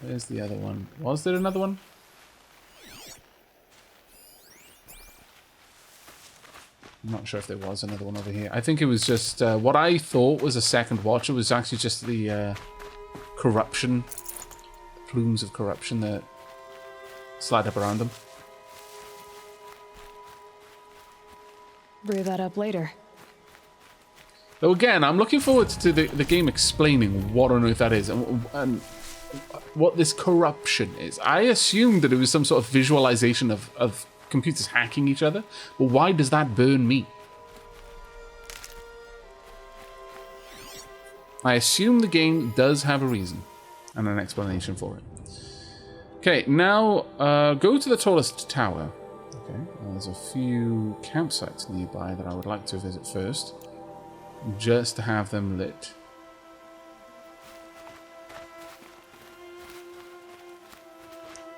Where's the other one? Was there another one? I'm not sure if there was another one over here. I think it was just what I thought was a second watcher was actually just the corruption, plumes of corruption that slide up around them. Brew that up later. Though again, I'm looking forward to the game explaining what on earth that is and what this corruption is. I assumed that it was some sort of visualization of computers hacking each other, but why does that burn me? I assume the game does have a reason and an explanation for it. Okay, now go to the tallest tower. Okay, there's a few campsites nearby that I would like to visit first, just to have them lit.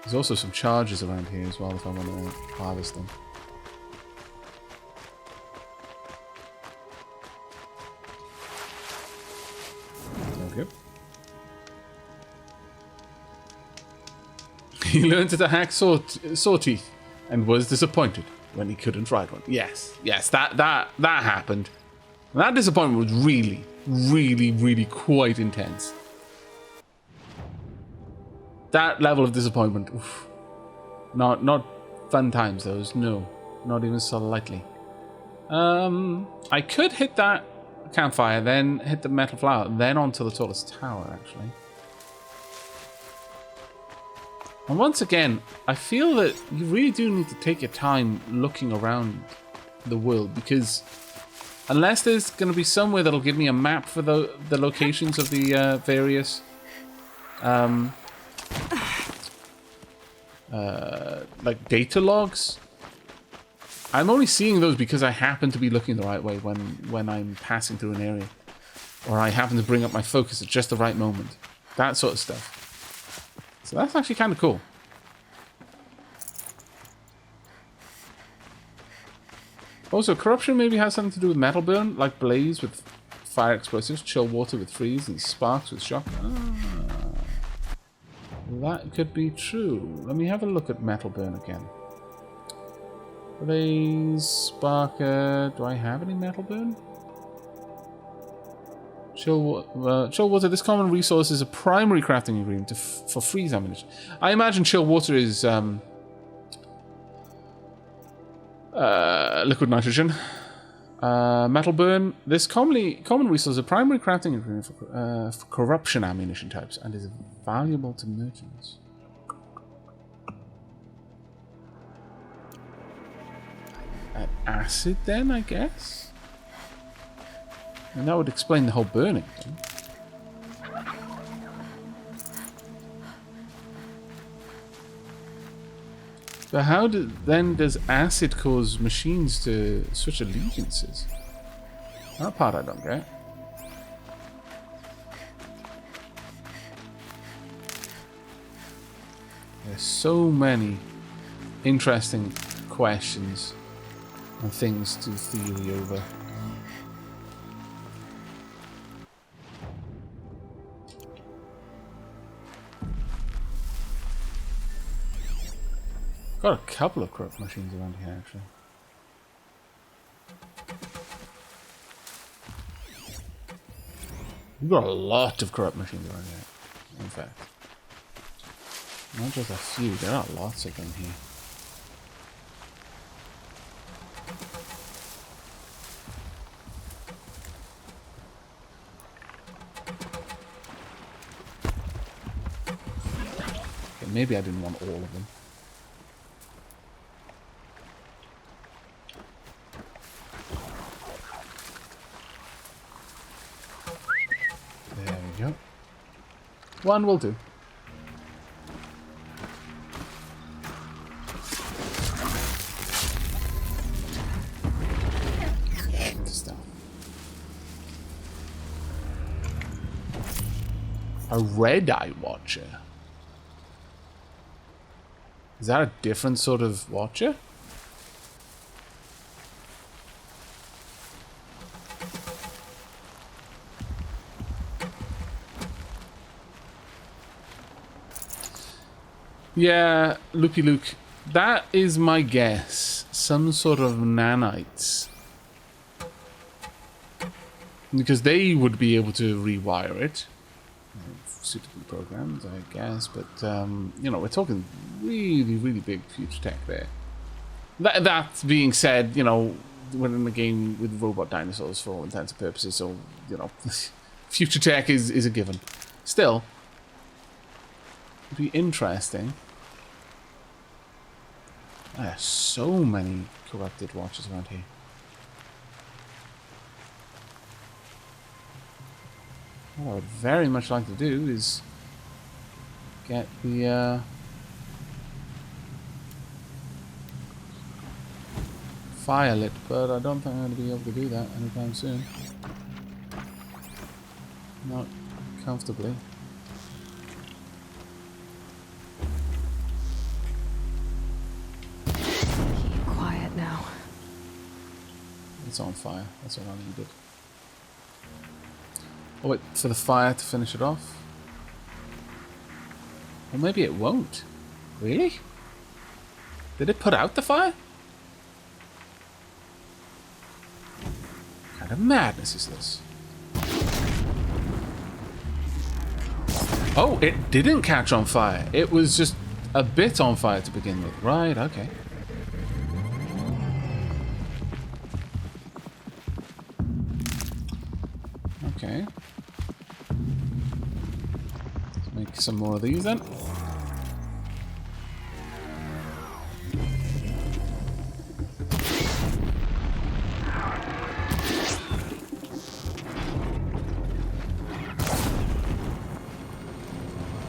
There's also some charges around here as well if I want to harvest them. There we go. He learned to hack saw teeth and was disappointed when he couldn't ride one. Yes, that happened. And that disappointment was really quite intense. That level of disappointment, oof. Not fun times those, no, not even slightly. I could hit that campfire, then hit the metal flower, then onto the tallest tower, actually. And once again, I feel that you really do need to take your time looking around the world, because unless there's going to be somewhere that'll give me a map for the locations of the various like data logs, I'm only seeing those because I happen to be looking the right way when I'm passing through an area, or I happen to bring up my focus at just the right moment, that sort of stuff. So that's actually kind of cool. Also, corruption maybe has something to do with metal burn, like blaze with fire explosives, chill water with freeze, and sparks with shock. That could be true. Let me have a look at metal burn again. Blaze, sparker. Do I have any metal burn? Chill water. This common resource is a primary crafting ingredient for freeze ammunition. I imagine chill water is liquid nitrogen. Metal burn. This common resource is a primary crafting ingredient for corruption ammunition types and is valuable to merchants. Acid, then, I guess? And that would explain the whole burning thing. But how does acid cause machines to switch allegiances? That part I don't get. There's so many interesting questions and things to theory over. Got a couple of corrupt machines around here, actually. We've got a lot of corrupt machines around here, in fact. Not just a few, there are lots of them here. Okay, maybe I didn't want all of them. There we go. One will do. A red-eye watcher. Is that a different sort of watcher? Yeah, Loopy Luke. That is my guess. Some sort of nanites. Because they would be able to rewire it. Suitably programmed, I guess. But, you know, we're talking really, really big future tech there. That being said, you know, we're in a game with robot dinosaurs for all intents and purposes, so, you know, future tech is a given. Still, it'd be interesting. There are so many corrupted watches around here. What I would very much like to do is get the fire lit, but I don't think I'm going to be able to do that anytime soon. Not comfortably. Keep quiet now. It's on fire. That's all I needed. Oh, wait for the fire to finish it off. Or maybe it won't. Really? Did it put out the fire? What kind of madness is this? Oh, it didn't catch on fire. It was just a bit on fire to begin with. Right, okay. Okay. Let's make some more of these then.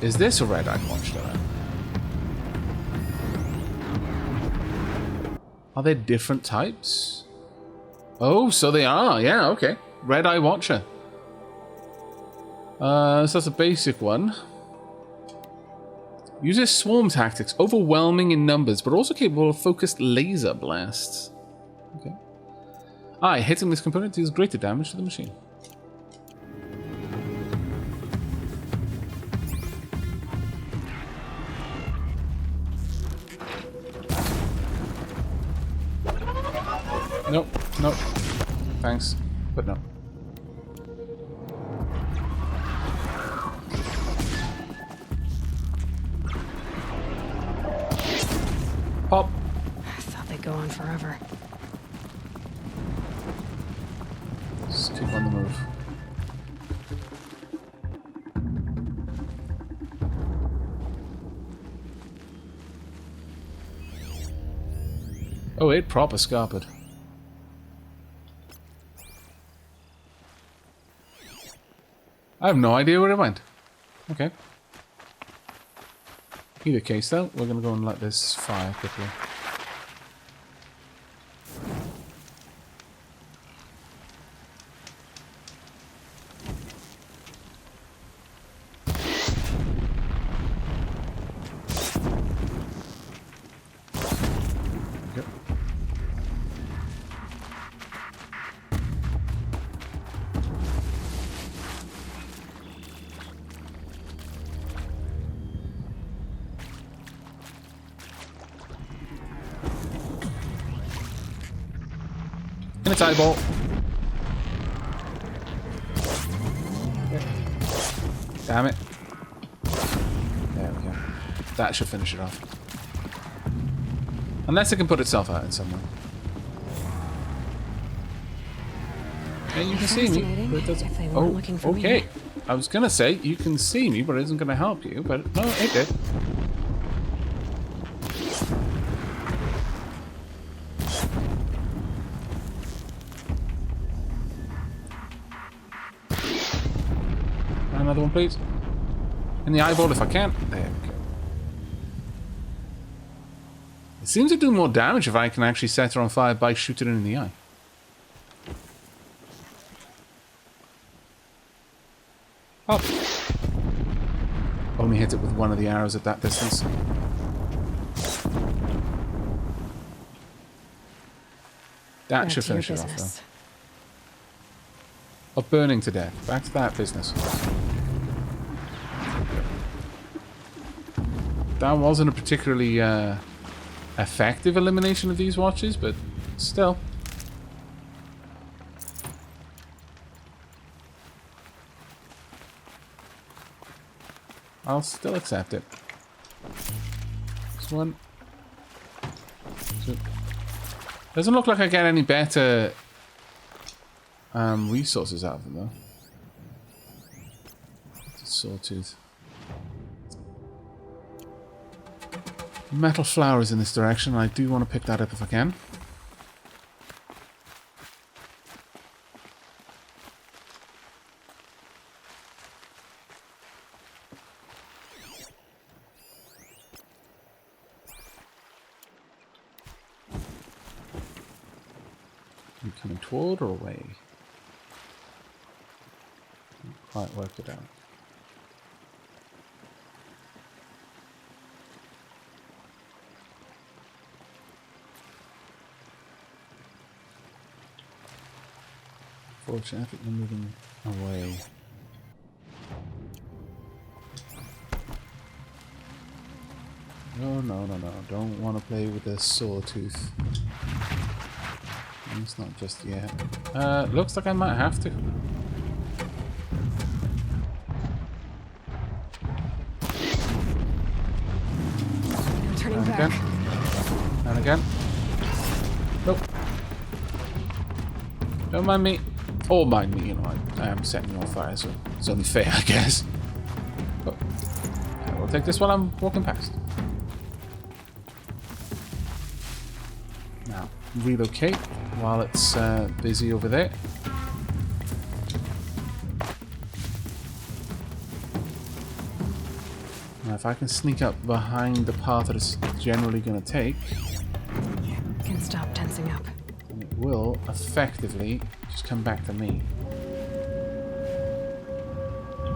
Is this a red-eyed monster? Are there different types? Oh, so they are. Yeah, okay. Red-eye watcher. So that's a basic one. Uses swarm tactics, overwhelming in numbers, but also capable of focused laser blasts. Okay. Aye, hitting this component deals greater damage to the machine. Nope, nope. Thanks, but no. Pop. I thought they'd go on forever. Let's keep on the move. Oh, it proper scarpered. I have no idea where it went. Okay. Either case, though, we're going to go and let this fire quickly. Yep. In its eyeball. Damn it. There we go. That should finish it off. Unless it can put itself out in some way. Yeah, you can see me, but it doesn't. Oh, okay. I was gonna say you can see me, but it isn't gonna help you. But no, it did. Another one, please. In the eyeball, if I can. There we go. It seems to do more damage if I can actually set her on fire by shooting her in the eye. Oh. Only hit it with one of the arrows at that distance. That should finish it off, though. Of burning to death. Back to that business. that wasn't a particularly effective elimination of these watches, but still. I'll still accept it. This one. Two. Doesn't look like I get any better resources out of them, though. Sawtooth. Metal flowers in this direction. I do want to pick that up if I can. Are you coming toward or away? Not quite worked it out. Fortunately, you're moving away. No, no, no, no. Don't want to play with the sawtooth. It's not just yet. Looks like I might have to. I'm turning And back. again. And again. Nope. Don't mind me. Or mind me, you know, I am setting you on fire, so it's only fair, I guess. But I will take this while I'm walking past. Now, relocate while it's busy over there. Now, if I can sneak up behind the path that it's generally going to take, Can stop tensing up. then it will effectively just come back to me.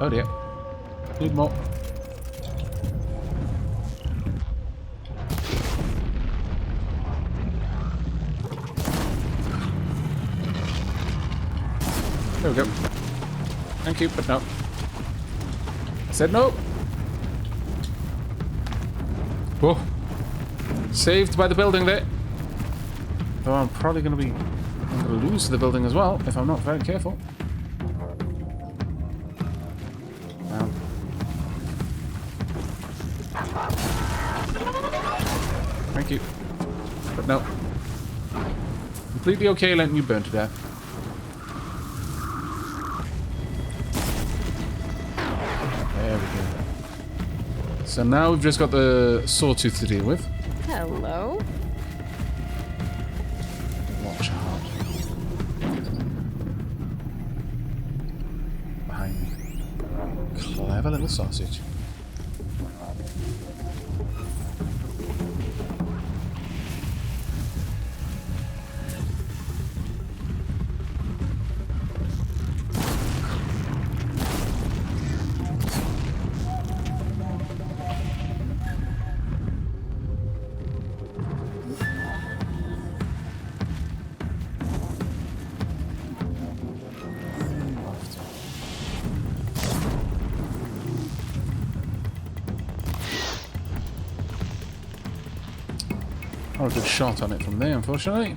Oh dear. Need more. There we go. Thank you, but no. I said no. Whoa. Saved by the building there. Though I'm probably going to be... I'm going to lose the building as well if I'm not very careful. Down. Thank you. But no. Completely okay letting you burn to death. There we go. So now we've just got the sawtooth to deal with. Hello? Watch out. Behind me. Clever little sausage. Not a good shot on it from there, unfortunately.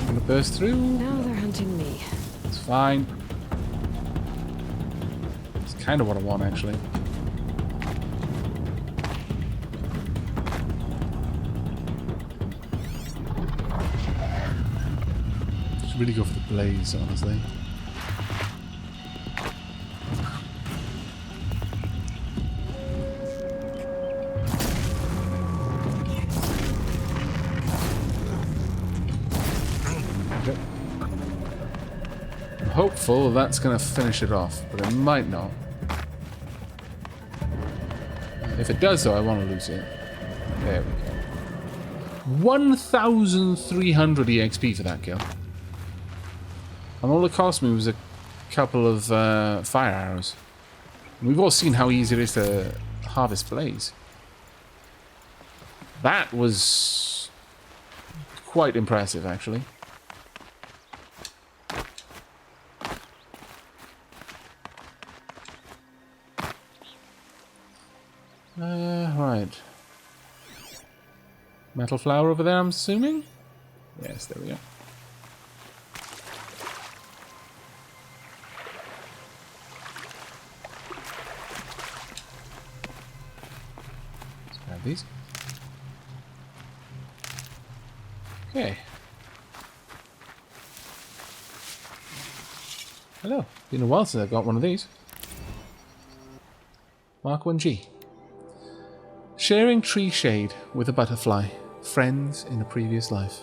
Gonna burst through. Now they're hunting me. It's fine. It's kind of what I want, actually. Should really go for the blaze, honestly. Hopeful that's going to finish it off, but it might not. If it does, though, I want to lose it. There we go. 1,300 EXP for that kill. And all it cost me was a couple of fire arrows. And we've all seen how easy it is to harvest blaze. That was quite impressive, actually. Right. Metal flower over there, I'm assuming? Yes, there we go. Let's grab these. Okay. Hello. Been a while since I got one of these. Mark 1G. Sharing tree shade with a butterfly. Friends in a previous life.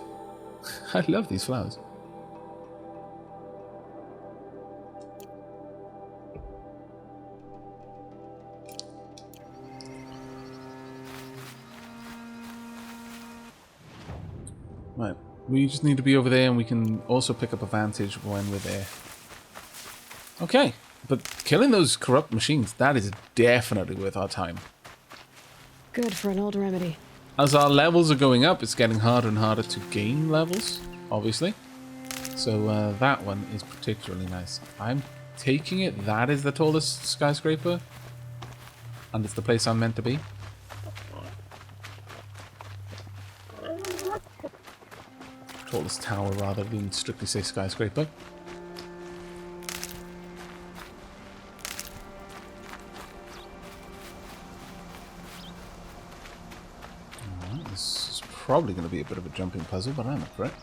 I love these flowers. Right. We just need to be over there and we can also pick up a vantage when we're there. Okay. But killing those corrupt machines, that is definitely worth our time. Good for an old remedy. As our levels are going up, it's getting harder and harder to gain levels, obviously. So that one is particularly nice. I'm taking it that is the tallest skyscraper. And it's the place I'm meant to be. Tallest tower, rather than strictly say skyscraper. This is probably going to be a bit of a jumping puzzle, but I'm up for it.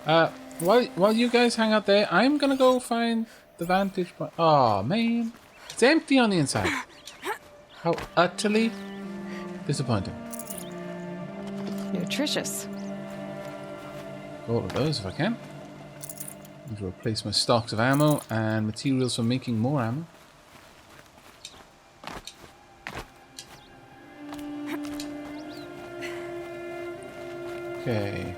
There. While you guys hang out there, I'm going to go find the vantage point. Oh, man. It's empty on the inside. How utterly disappointing. Nutritious. All of those if I can. Need to replace my stocks of ammo and materials for making more ammo. Okay.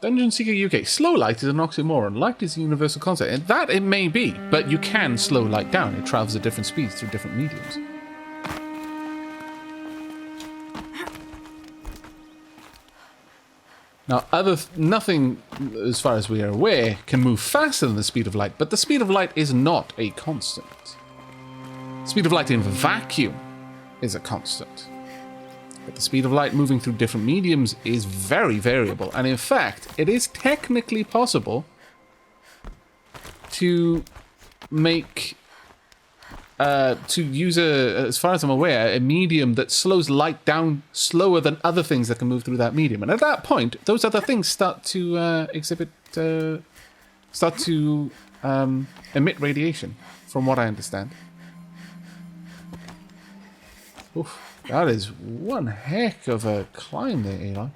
Dungeon Seeker UK. Slow light is an oxymoron. Light is a universal concept. And that it may be, but you can slow light down. It travels at different speeds through different mediums. Now, nothing, as far as we are aware, can move faster than the speed of light, but the speed of light is not a constant. Speed of light in vacuum is a constant. But the speed of light moving through different mediums is very variable, and in fact, it is technically possible to make... to use as far as I'm aware, a medium that slows light down slower than other things that can move through that medium. And at that point, those other things start to emit radiation, from what I understand. Oof, that is one heck of a climb there, Aloy.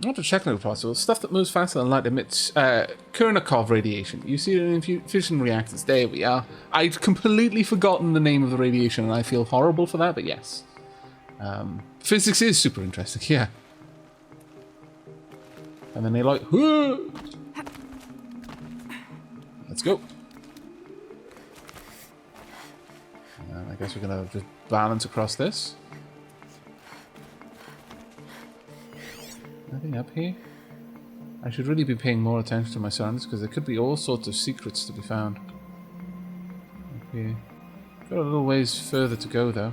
Not a technical possible. Stuff that moves faster than light emits Kurnikov radiation. You see it in fission reactors. There we are. I'd completely forgotten the name of the radiation, and I feel horrible for that, but yes. Physics is super interesting, yeah. And then they like, whoo! Let's go. And I guess we're going to just balance across this. Nothing up here? I should really be paying more attention to my surroundings because there could be all sorts of secrets to be found. Up here. Got a little ways further to go though.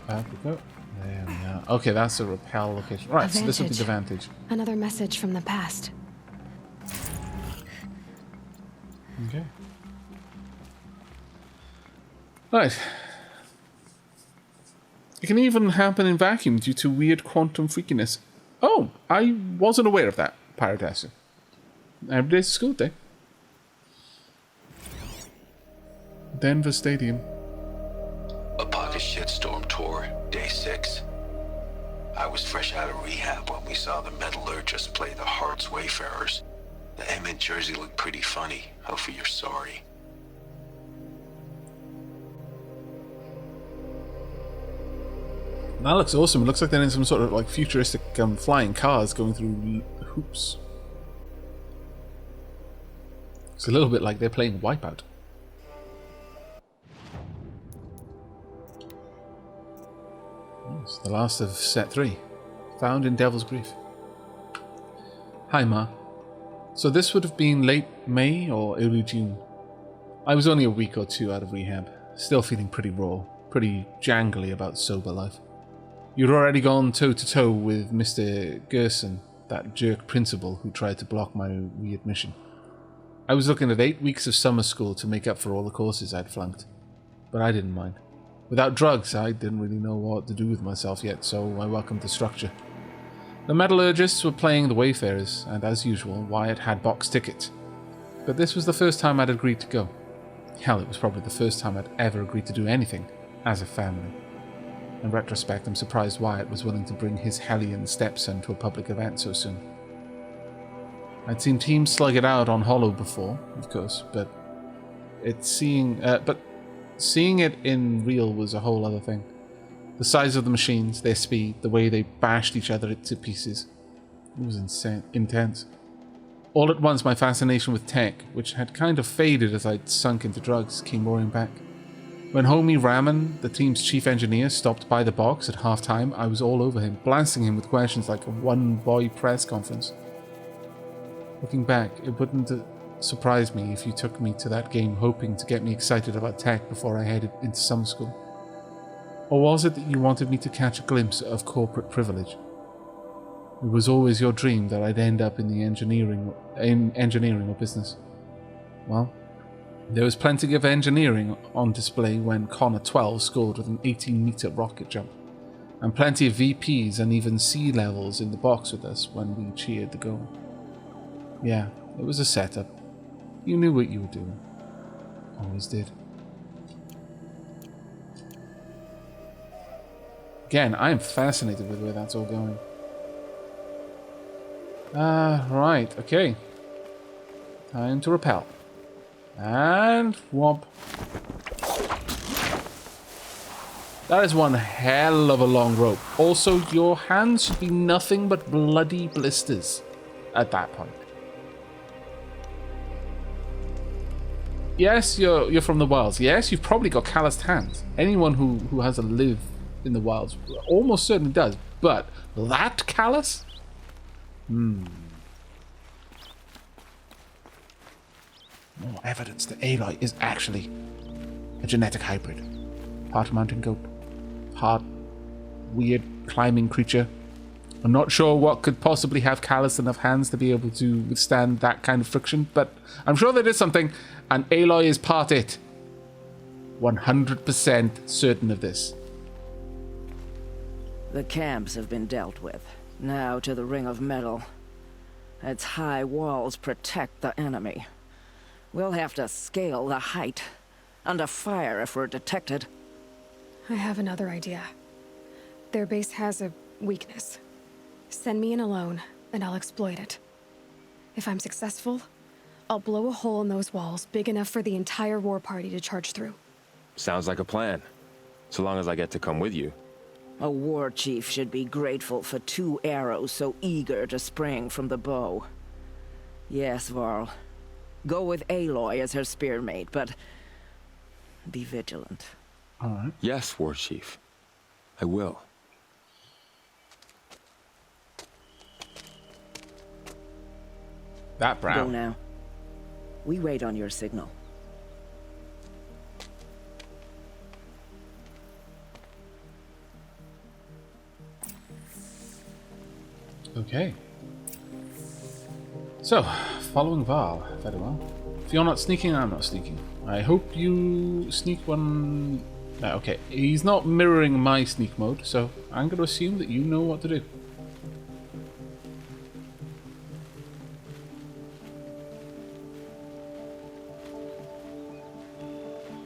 Up we go. There we are. Okay, that's a rappel location. Right, so this will be the vantage. Another message from the past. Okay. Right. It can even happen in vacuum due to weird quantum freakiness. Oh, I wasn't aware of that, Pyrotasser. Every day's a school day. Denver Stadium. A pocket shitstorm tour, day 6. I was fresh out of rehab when we saw the metallurgist play the Hearts Wayfarers. The M in Jersey looked pretty funny. Hopefully you're sorry. That looks awesome. It looks like they're in some sort of like futuristic flying cars going through hoops. It's a little bit like they're playing Wipeout. It's the last of set 3. Found in Devil's Grief. Hi, Ma. So this would have been late May or early June. I was only a week or 2 out of rehab. Still feeling pretty raw. Pretty jangly about sober life. You'd already gone toe-to-toe with Mr. Gerson, that jerk principal who tried to block my readmission. I was looking at 8 weeks of summer school to make up for all the courses I'd flunked. But I didn't mind. Without drugs, I didn't really know what to do with myself yet, so I welcomed the structure. The metallurgists were playing the Wayfarers, and as usual, Wyatt had box tickets. But this was the first time I'd agreed to go. Hell, it was probably the first time I'd ever agreed to do anything, as a family. In retrospect, I'm surprised Wyatt was willing to bring his hellion stepson to a public event so soon. I'd seen teams slug it out on Hollow before, of course, but seeing it in real was a whole other thing. The size of the machines, their speed, the way they bashed each other to pieces. It was intense. All at once, my fascination with tech, which had kind of faded as I'd sunk into drugs, came roaring back. When homie Raman, the team's chief engineer, stopped by the box at half-time, I was all over him, blasting him with questions like a one-boy press conference. Looking back, it wouldn't surprise me if you took me to that game hoping to get me excited about tech before I headed into summer school. Or was it that you wanted me to catch a glimpse of corporate privilege? It was always your dream that I'd end up in engineering or business. Well, there was plenty of engineering on display when Connor 12 scored with an 18-meter rocket jump, and plenty of VPs and even C-levels in the box with us when we cheered the goal. Yeah, it was a setup. You knew what you were doing. Always did. Again, I am fascinated with where that's all going. Right, okay. Time to repel. And whomp. That is one hell of a long rope. Also, your hands should be nothing but bloody blisters at that point. Yes, you're from the wilds. Yes, you've probably got calloused hands. Anyone who has to live in the wilds almost certainly does. But that callous? More evidence that Aloy is actually a genetic hybrid. Part mountain goat, part weird climbing creature. I'm not sure what could possibly have calloused enough hands to be able to withstand that kind of friction, but I'm sure there is something, and Aloy is part it. 100% certain of this. The camps have been dealt with. Now to the Ring of Metal. Its high walls protect the enemy. We'll have to scale the height. Under fire if we're detected. I have another idea. Their base has a weakness. Send me in alone, and I'll exploit it. If I'm successful, I'll blow a hole in those walls big enough for the entire war party to charge through. Sounds like a plan. So long as I get to come with you. A war chief should be grateful for 2 arrows so eager to spring from the bow. Yes, Varl. Go with Aloy as her spearmate, but be vigilant. All right. Yes, War Chief. I will. That brow. Go now. We wait on your signal. Okay. So, following Val, very well. If you're not sneaking, I'm not sneaking. I hope you sneak one... okay, he's not mirroring my sneak mode, so I'm going to assume that you know what to do.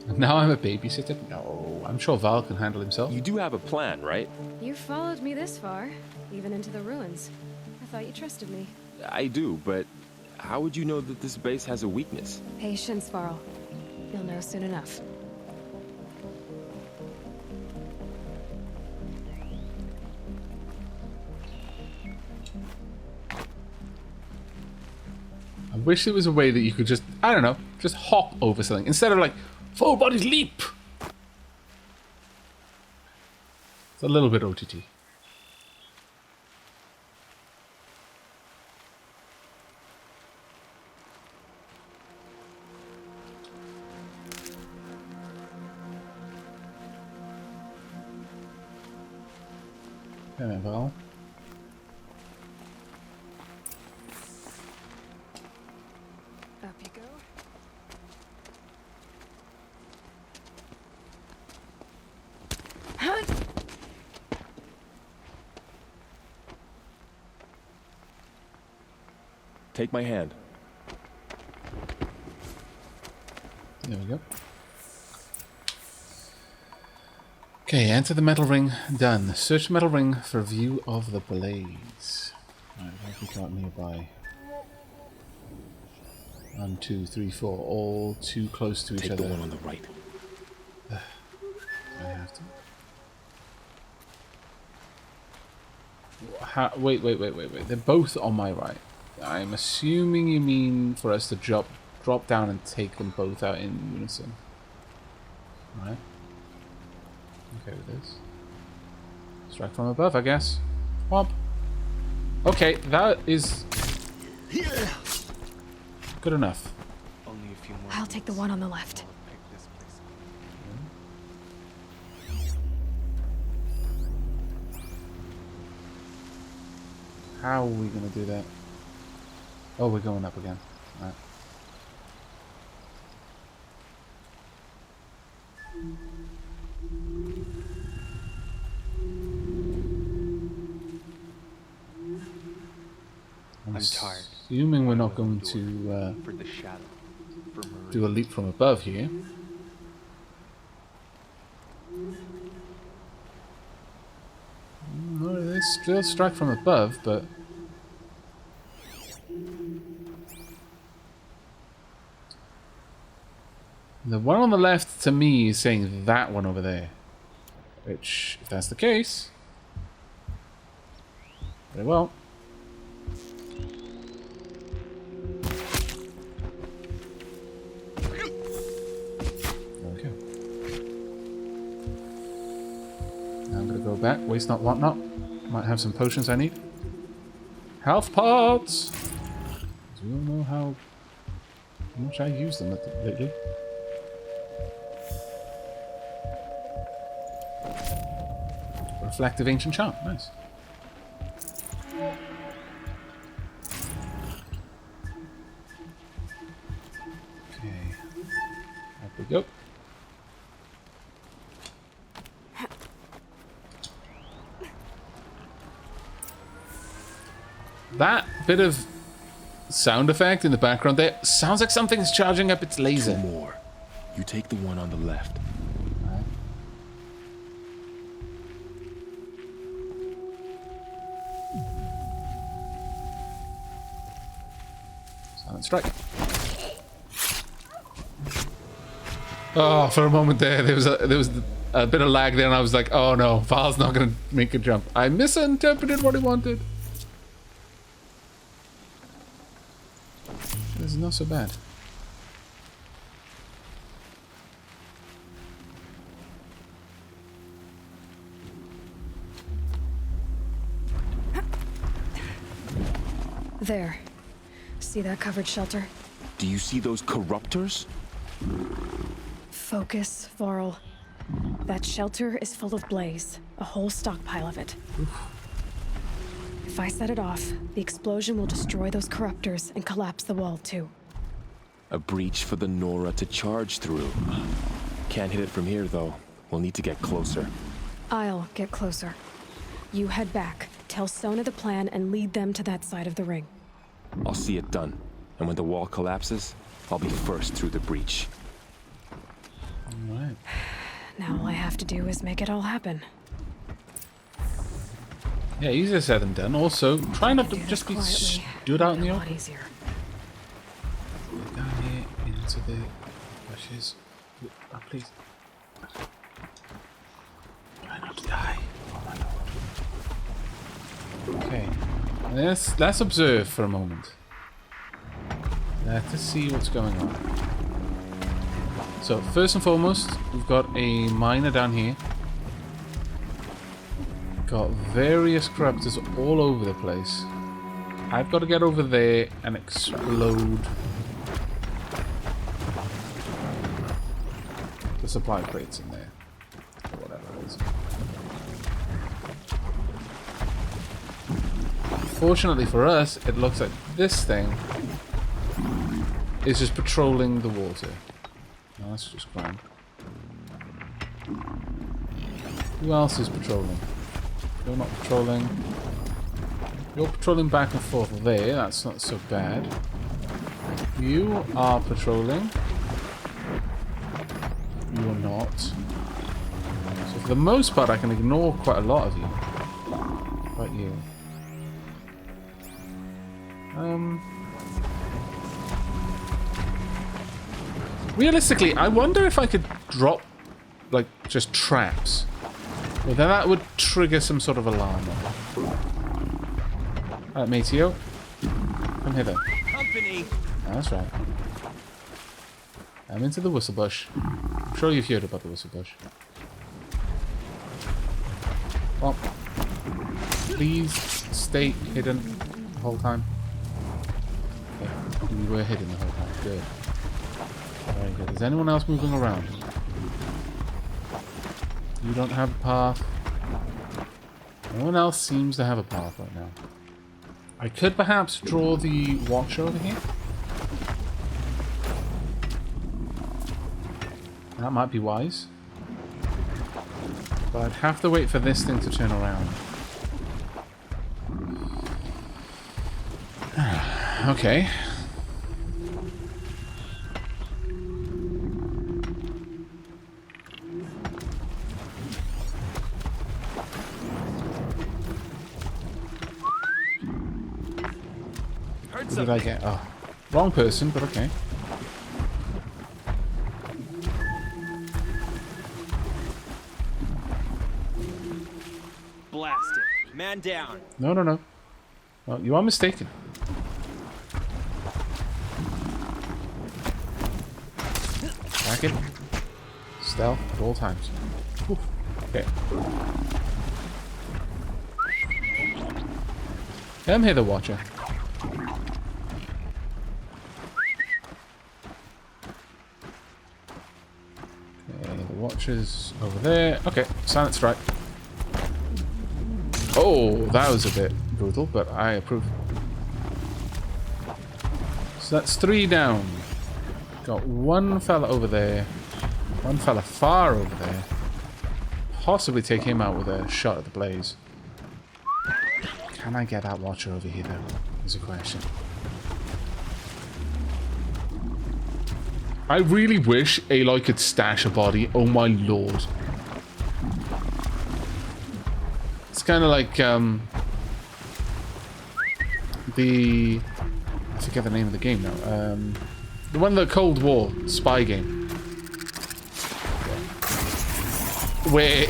And now I'm a babysitter? No, I'm sure Val can handle himself. You do have a plan, right? You followed me this far, even into the ruins. I thought you trusted me. I do, but how would you know that this base has a weakness? Patience, Varl. You'll know soon enough. wish there was a way that you could just, I don't know, just hop over something instead of like full body leap. It's a little bit OTT. Okay, well. Up you go. Take my hand. There we go. Okay, enter the metal ring. Done. Search the metal ring for a view of the blaze. Right, what have we got nearby? 1, 2, 3, 4. All too close to each Take other. the one on the right. I have to. Wait. They're both on my right. I'm assuming you mean for us to drop down and take them both out in unison. Right. Okay with this. Strike from above, I guess. Womp. Okay, that is good enough. Only a few more. I'll take the one on the left. How are we going to do that? Oh, we're going up again. Right. I'm tired. Assuming we're not going to For the shadow. For Marie. do a leap from above here. No, they still strike from above, but the one on the left to me is saying that one over there. Which, if that's the case, very well. I'm gonna go back, waste not, want not. Might have some potions I need. Health pots! We all know how much I use them lately. Reflective ancient charm, nice. Okay, up we go. That bit of sound effect in the background there sounds like something's charging up its laser. 2 more. You take the one on the left. Silent strike. Oh, for a moment there was a bit of lag there, and I was like, oh no, Val's not going to make a jump. I misinterpreted what he wanted. This is not so bad. There. See that covered shelter? Do you see those corruptors? Focus, Varl. That shelter is full of blaze. A whole stockpile of it. If I set it off, the explosion will destroy those corruptors and collapse the wall too. A breach for the Nora to charge through. Can't hit it from here, though. We'll need to get closer. I'll get closer. You head back, tell Sona the plan, and lead them to that side of the ring. I'll see it done. And when the wall collapses, I'll be first through the breach. Alright. Now all I have to do is make it all happen. Yeah, easier said than done. Also, try not to Do this just be quietly. stood out in the A lot open. easier. Down here, into the bushes. Oh, please. Try not to die. Oh my lord. Okay. Let's observe for a moment. Let us see what's going on. So, first and foremost, we've got a miner down here. Got various corruptors all over the place. I've got to get over there and explode the supply crates in there. Or whatever it is. Fortunately for us, it looks like this thing is just patrolling the water. No, that's just grand. Who else is patrolling? You're not patrolling. You're patrolling back and forth there. That's not so bad. You are patrolling. You're not. So for the most part, I can ignore quite a lot of you. But you. Realistically, I wonder if I could drop, like, just traps. Well, then that would trigger some sort of alarm. Alright, Mateo. Come hither. Company. That's right. I'm into the whistle bush. I'm sure you've heard about the whistle bush. Well, please stay hidden the whole time. Okay, we were hidden the whole time. Good. Very good. Is anyone else moving around? You don't have a path. No one else seems to have a path right now. I could perhaps draw the watch over here. That might be wise. But I'd have to wait for this thing to turn around. Okay. What did I get? Oh, wrong person, but okay. Blast it. Man down. No, no, no. Well, you are mistaken. Back it. Stealth at all times. Oof. Okay. Come here, the Watcher. Okay, the Watcher's over there. Okay, silent strike. Oh, that was a bit brutal, but I approve. So that's 3 down. Got one fella over there. One fella far over there. Possibly take him out with a shot at the blaze. Can I get that Watcher over here, though? Is a question. I really wish Aloy could stash a body. Oh my lord. It's kind of like, the... I forget the name of the game now. The one, the Cold War spy game. Where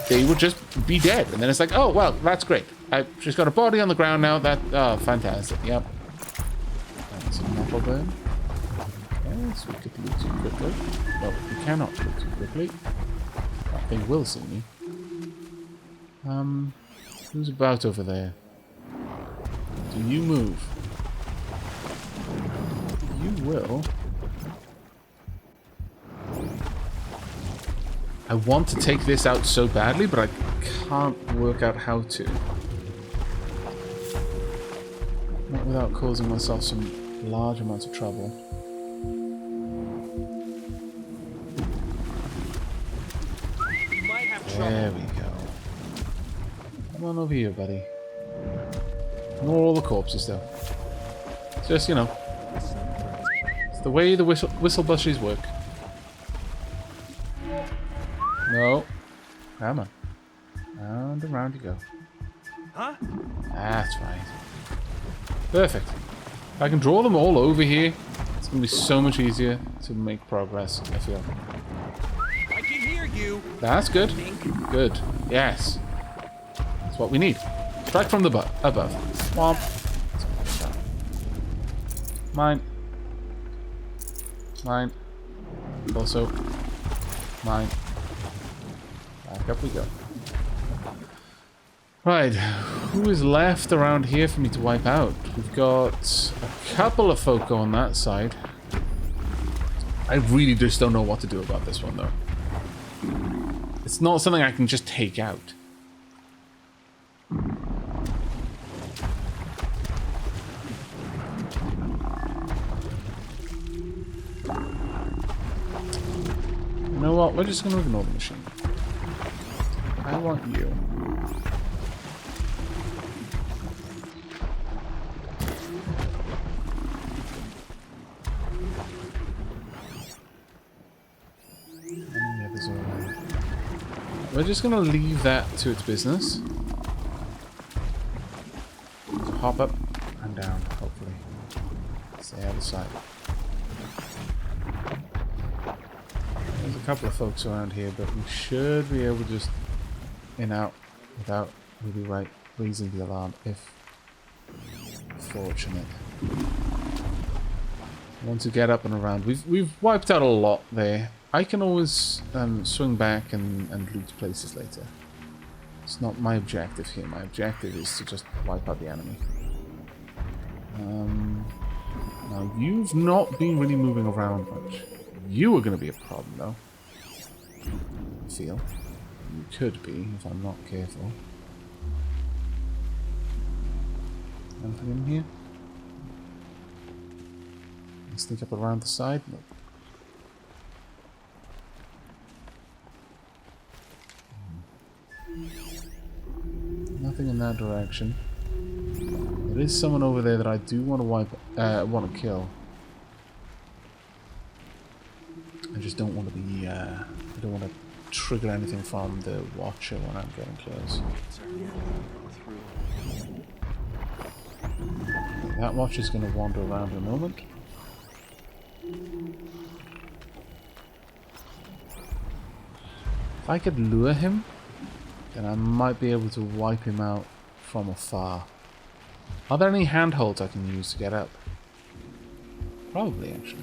they would just be dead. And then it's like, oh, well, that's great. I've just got a body on the ground now. That, oh, fantastic. Yep. That's a knuckle burn. Okay, so we could loot too quickly. No, we cannot loot too quickly. But they will see me. Who's about over there? Do you move? You will. I want to take this out so badly, but I can't work out how to. Not without causing myself some large amounts of trouble. There we go. Come on over here, buddy. Ignore all the corpses, though. It's just, you know, it's the way the whistle bushes work. No. Come on. Round and round you go. Huh? That's right. Perfect. If I can draw them all over here, it's going to be so much easier to make progress, I feel. I can hear you. That's good. Good. Yes. That's what we need. Strike from the above. Womp. Mine. Mine. Also. Mine. Back up we go. Right, who is left around here for me to wipe out? We've got a couple of folk on that side. I really just don't know what to do about this one, though. It's not something I can just take out. You know what? We're just going to ignore the machine. I want you. We're just going to leave that to its business. So hop up and down, hopefully. Stay out of sight. There's a couple of folks around here, but we should be able to just in out without really raising the alarm, if fortunate. Want to get up and around. We've wiped out a lot there. I can always swing back and loot places later. It's not my objective here. My objective is to just wipe out the enemy. Now, you've not been really moving around much. You are going to be a problem, though. I feel. You could be, if I'm not careful. Anything in here? Sneak up around the side? Nope. Nothing in that direction. There is someone over there that I do want to kill. I just don't want to be. I don't want to trigger anything from the Watcher when I'm getting close. That Watcher's going to wander around in a moment. If I could lure him, then I might be able to wipe him out from afar. Are there any handholds I can use to get up? Probably, actually.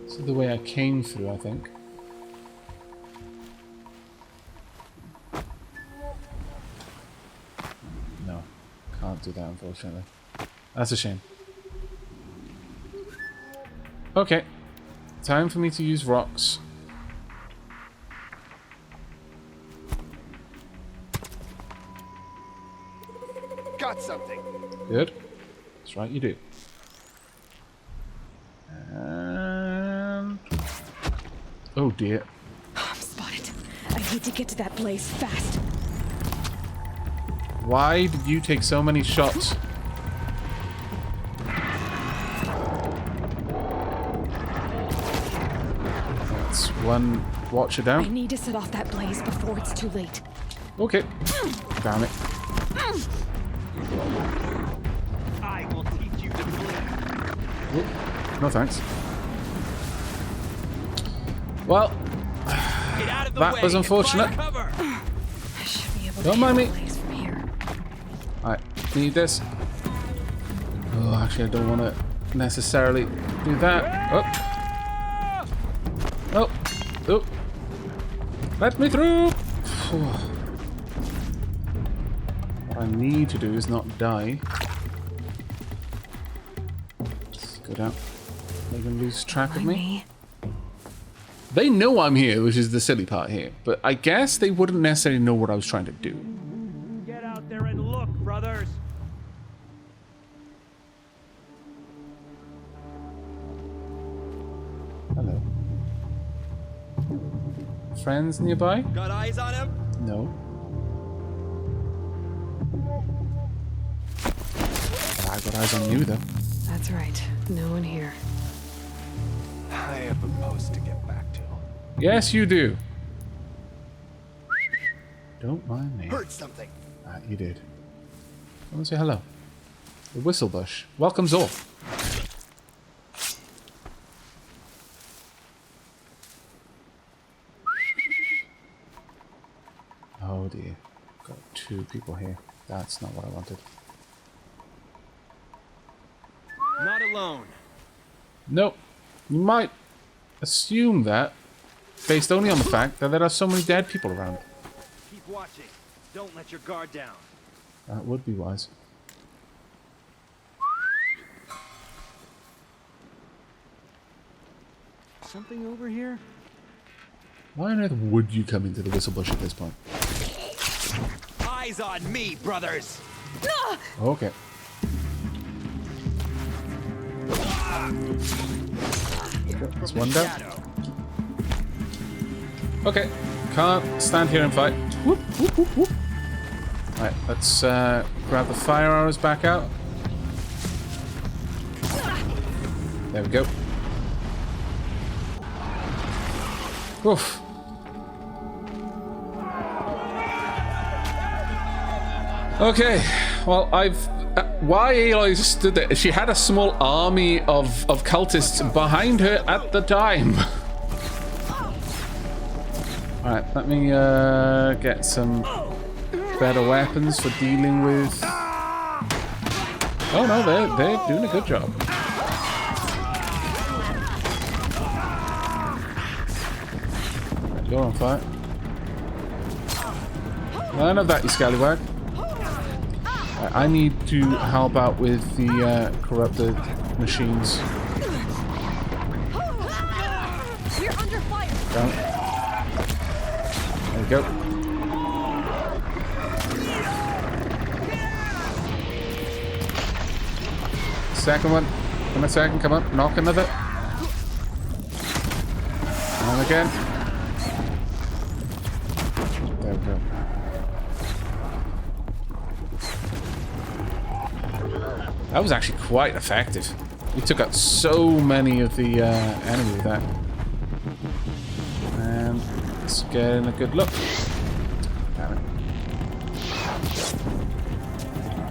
This is the way I came through, I think. No, can't do that, unfortunately. That's a shame. Okay, time for me to use rocks. Got something. Good. That's right, you do. And... oh dear. I'm spotted. I need to get to that place fast. Why did you take so many shots? That's one Watcher I down. need to set off that blaze before it's too late. Okay. Damn it. I will teach you to bleed. Oop. No thanks. Well, Get out of the that way was and unfortunate. find cover. I should be able to Don't mind hear me. the blaze from here. Alright, need this. Oh, actually, I don't want to necessarily do that. Oh. Oh. Oh. Let me through. What I need to do is not die. Let's go down. They can lose track of me. They know I'm here, which is the silly part here. But I guess they wouldn't necessarily know what I was trying to do. Get out there and look, brothers. Hello. Friends nearby? Got eyes on him? No. I got eyes on you, though. That's right. No one here. I have a post to get back to. Yes, you do. Don't mind me. Heard something. You did. I want to say hello. The Whistlebush welcomes all. Oh dear. Got two people here. That's not what I wanted. Not alone. Nope. You might assume that based only on the fact that there are so many dead people around. Keep watching. Don't let your guard down. That would be wise. Something over here? Why on earth would you come into the whistle bush at this point? Eyes on me, brothers! Okay. That's one down. Okay. Can't stand here and fight. Whoop, whoop, whoop, whoop. Alright, let's grab the fire arrows back out. There we go. Oof. Okay, well, why Aloy stood there? She had a small army of cultists behind her at the time. Alright, let me get some better weapons for dealing with... Oh no, they're doing a good job. You're on fire. None of that, you scallywag. I need to help out with the corrupted machines. We're under fire. Down. There we go. Second one. Come on, second. Come on. Knock another. And again. There we go. That was actually quite effective. We took out so many of the enemy with that. And let's get in a good look. Damn it.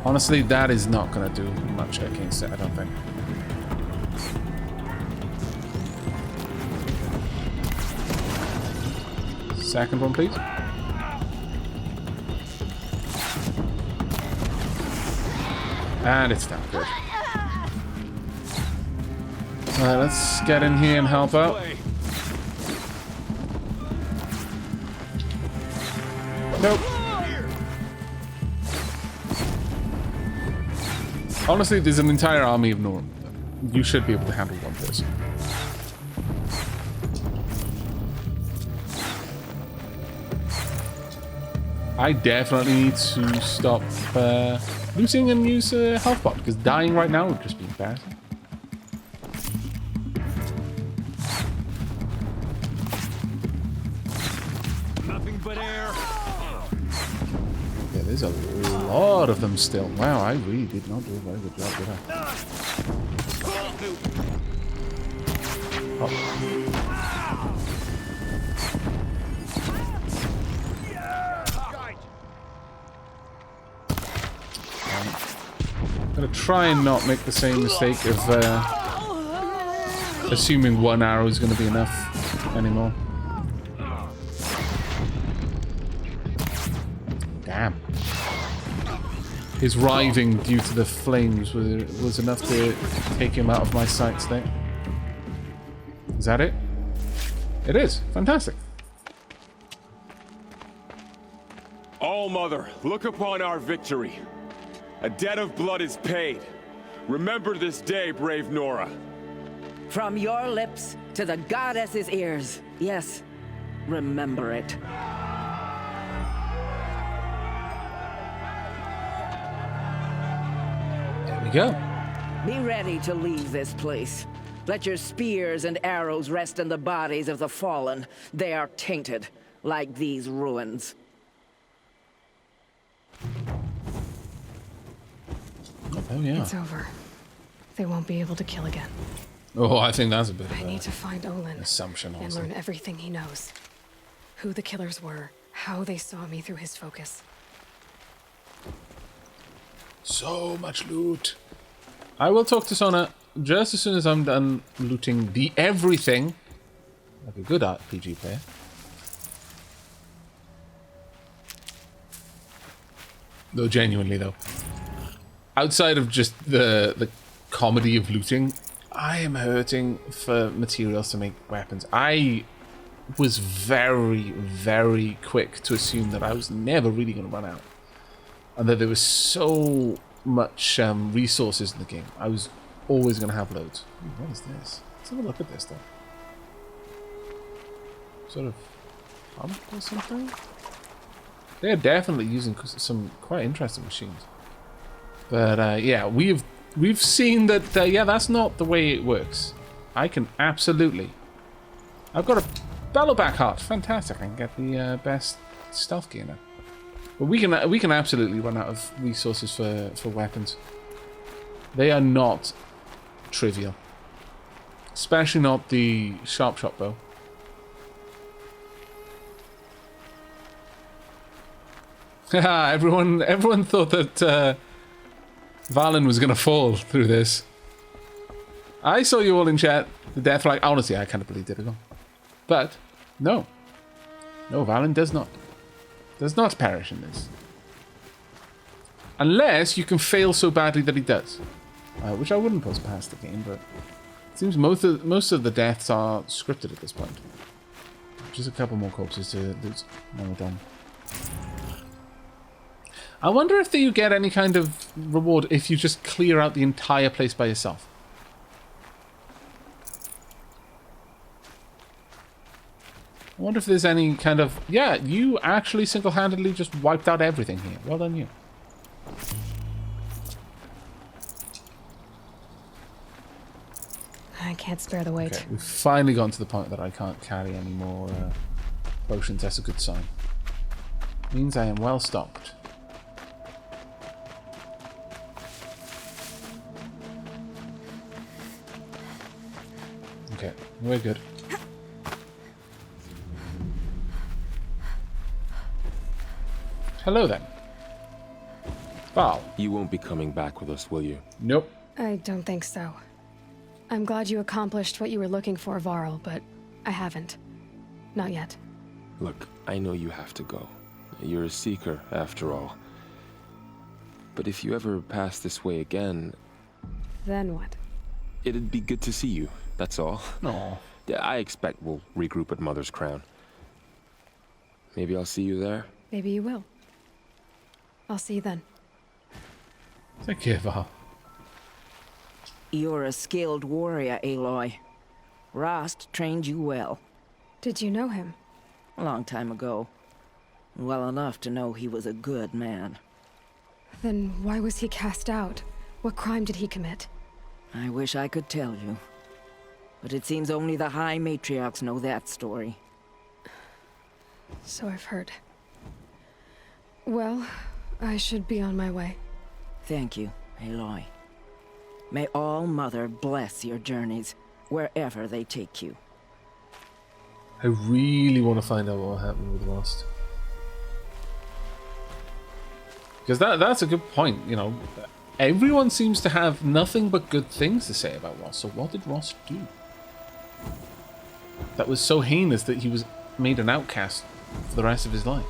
Honestly, that is not going to do much against it, I don't think. Second one, please. And it's down. Good. Alright, let's get in here and help out. Nope. Honestly, there's an entire army of Norm. You should be able to handle one person. I definitely need to stop looting and use health pot, because dying right now would just be embarrassing. Nothing but air. Yeah, there's a lot of them still. Wow, I really did not do a very good job, did I? Oh. I'm gonna try and not make the same mistake of assuming one arrow is gonna be enough anymore. Damn. His writhing due to the flames was enough to take him out of my sights there. Is that it? It is. Fantastic. All Mother, look upon our victory. A debt of blood is paid. Remember this day, brave Nora. From your lips to the goddess's ears. Yes, remember it. There we go. Be ready to leave this place. Let your spears and arrows rest in the bodies of the fallen. They are tainted, like these ruins. Oh yeah. It's over. They won't be able to kill again. Oh, I think that's a bit of I need to find Olin assumption, and honestly. learn everything he knows. Who the killers were, how they saw me through his focus. So much loot. I will talk to Sona just as soon as I'm done looting the everything, like a good RPG player. Though genuinely though, outside of just the comedy of looting. I am hurting for materials to make weapons. I was very, very quick to assume that I was never really going to run out. And that there was so much resources in the game. I was always going to have loads. Ooh, what is this? Let's have a look at this stuff. Sort of pump or something? They are definitely using some quite interesting machines. But yeah, we've seen that, yeah, that's not the way it works. I can absolutely... I've got a Bellowback heart. Fantastic. I can get the best stealth gear now. But we can absolutely run out of resources for weapons. They are not trivial. Especially not the sharp shot bow. everyone thought that Valen was going to fall through this. I saw you all in chat. The death flag. Honestly, I kind of believed it as well. But no, Valen does not. Does not perish in this. Unless you can fail so badly that he does. Which I wouldn't put past the game, but it seems most of the deaths are scripted at this point. Just a couple more corpses to loot when we're done. I wonder if you get any kind of reward if you just clear out the entire place by yourself. I wonder if there's any kind of... Yeah, you actually single-handedly just wiped out everything here. Well done, you. I can't spare the weight. Okay, we've finally gotten to the point that I can't carry any more potions. That's a good sign. Means I am well stocked. Okay, we're good. Hello then. Val. You won't be coming back with us, will you? Nope. I don't think so. I'm glad you accomplished what you were looking for, Varl, but I haven't. Not yet. Look, I know you have to go. You're a seeker, after all. But if you ever pass this way again... Then what? It'd be good to see you, that's all. No. I expect we'll regroup at Mother's Crown. Maybe I'll see you there? Maybe you will. I'll see you then. Thank you, Val. You're a skilled warrior, Aloy. Rost trained you well. Did you know him? A long time ago. Well enough to know he was a good man. Then why was he cast out? What crime did he commit? I wish I could tell you. But it seems only the High Matriarchs know that story. So I've heard. Well, I should be on my way. Thank you, Aloy. May All Mother bless your journeys, wherever they take you. I really want to find out what happened with Rost. Because that's a good point, you know. Everyone seems to have nothing but good things to say about Rost. So what did Rost do? That was so heinous that he was made an outcast for the rest of his life.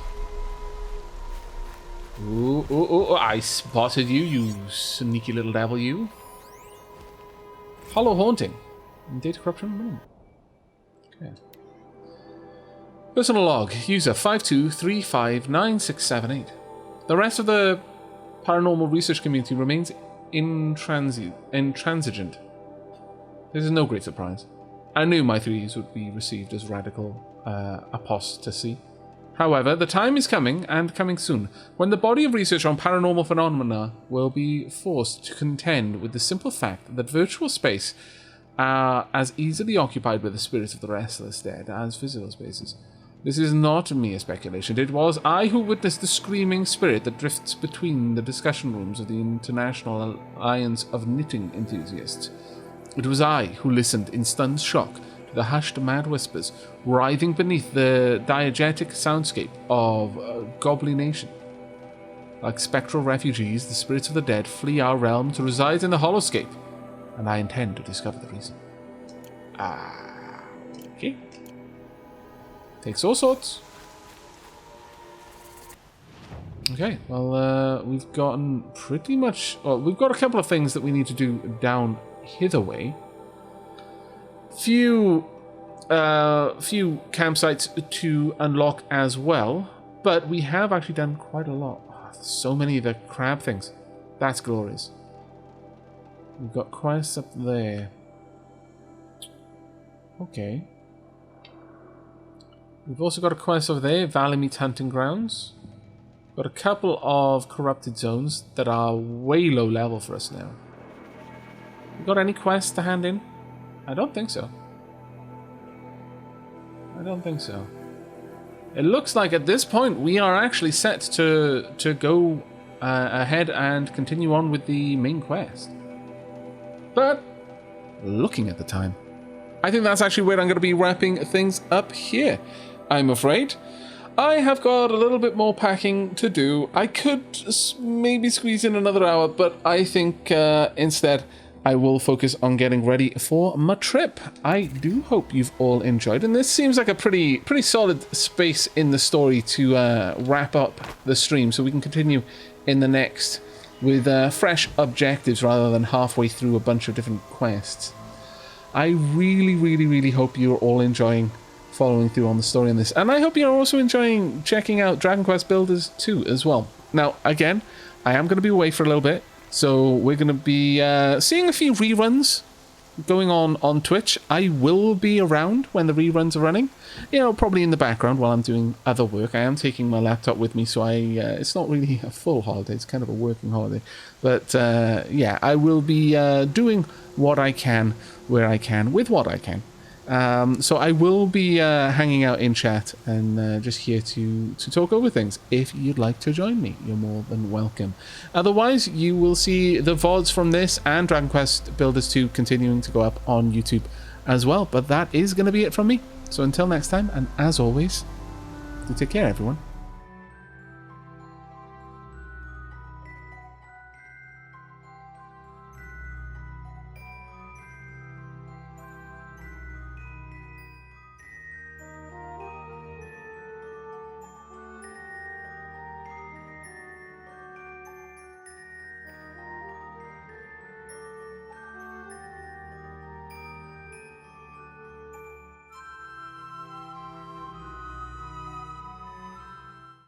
Ooh, ooh, ooh, I spotted you, you sneaky little devil, you. Hollow Haunting. Data corruption? Okay. Personal log. User 52359678. The rest of the paranormal research community remains intransigent. This is no great surprise. I knew my theories would be received as radical apostasy. However, the time is coming, and coming soon, when the body of research on paranormal phenomena will be forced to contend with the simple fact that virtual space are as easily occupied by the spirits of the restless dead as physical spaces. This is not mere speculation. It was I who witnessed the screaming spirit that drifts between the discussion rooms of the International Alliance of Knitting Enthusiasts. It was I who listened in stunned shock to the hushed mad whispers writhing beneath the diegetic soundscape of Goblination. Like spectral refugees, the spirits of the dead flee our realm to reside in the Hollowscape, and I intend to discover the reason. Okay. Takes all sorts. Okay, well, we've gotten pretty much... Well, we've got a couple of things that we need to do down hither way. Few campsites to unlock as well, but we have actually done quite a lot. Oh, so many of the crab things. That's glorious. We've got quests up there. Okay. We've also got a quest over there, Valley Meat Hunting Grounds. Got a couple of corrupted zones that are way low level for us now. We got any quests to hand in? I don't think so. I don't think so. It looks like at this point we are actually set to go ahead and continue on with the main quest. But looking at the time, I think that's actually where I'm going to be wrapping things up here, I'm afraid. I have got a little bit more packing to do. I could maybe squeeze in another hour, but I think instead I will focus on getting ready for my trip. I do hope you've all enjoyed, and this seems like a pretty solid space in the story to wrap up the stream, so we can continue in the next with fresh objectives rather than halfway through a bunch of different quests. I really hope you're all enjoying following through on the story in this, and I hope you're also enjoying checking out Dragon Quest Builders 2 as well. Now, again, I am going to be away for a little bit, so we're going to be seeing a few reruns going on Twitch. I will be around when the reruns are running, you know, probably in the background while I'm doing other work. I am taking my laptop with me, so it's not really a full holiday, it's kind of a working holiday, but yeah, I will be doing what I can, where I can, with what I can. So I will be hanging out in chat and just here to talk over things. If you'd like to join me, you're more than welcome. Otherwise, you will see the VODs from this and Dragon Quest Builders 2 continuing to go up on YouTube as well. But that is going to be it from me. So until next time, and as always, do take care, everyone.